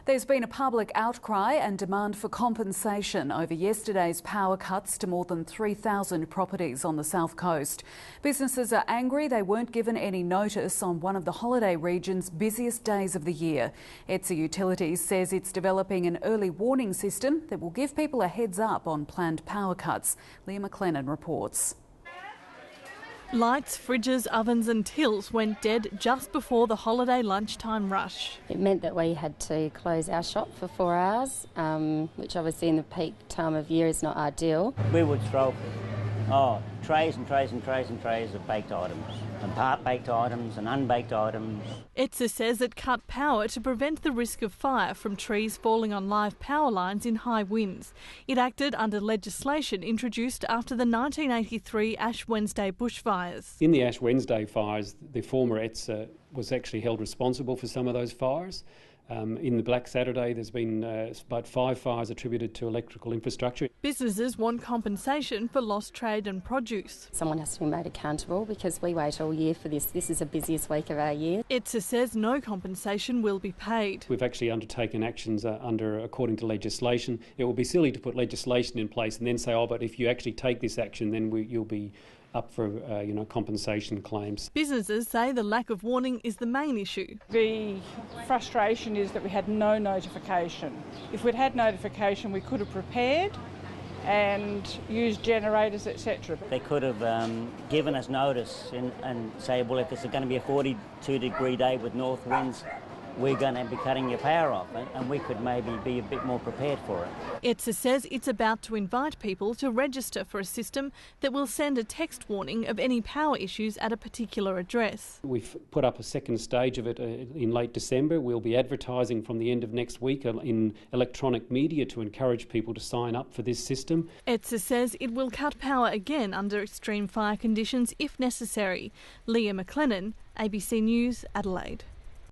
There's been a public outcry and demand for compensation over yesterday's power cuts to more than 3,000 properties on the south coast. Businesses are angry they weren't given any notice on one of the holiday region's busiest days of the year. ETSA Utilities says it's developing an early warning system that will give people a heads up on planned power cuts. Leah McLennan reports. Lights, fridges, ovens and tills went dead just before the holiday lunchtime rush. It meant that we had to close our shop for 4 hours, which obviously in the peak time of year is not ideal. We would throw trays and trays and trays and trays of baked items, and part-baked items and unbaked items. ETSA says it cut power to prevent the risk of fire from trees falling on live power lines in high winds. It acted under legislation introduced after the 1983 Ash Wednesday bushfires. In the Ash Wednesday fires, the former ETSA was actually held responsible for some of those fires. In the Black Saturday, there's been about 5 fires attributed to electrical infrastructure. Businesses want compensation for lost trade and produce. Someone has to be made accountable because we wait all year for this. This is the busiest week of our year. ETSA says no compensation will be paid. We've actually undertaken actions according to legislation. It will be silly to put legislation in place and then say, but if you actually take this action, then you'll be up for compensation claims. Businesses say the lack of warning is the main issue. The frustration is that we had no notification. If we'd had notification, we could have prepared and used generators, etc. They could have given us notice and say, well, if it's going to be a 42-degree day with north winds, we're going to be cutting your power off, and we could maybe be a bit more prepared for it. ETSA says it's about to invite people to register for a system that will send a text warning of any power issues at a particular address. We've put up a second stage of it in late December. We'll be advertising from the end of next week in electronic media to encourage people to sign up for this system. ETSA says it will cut power again under extreme fire conditions if necessary. Leah McLennan, ABC News, Adelaide.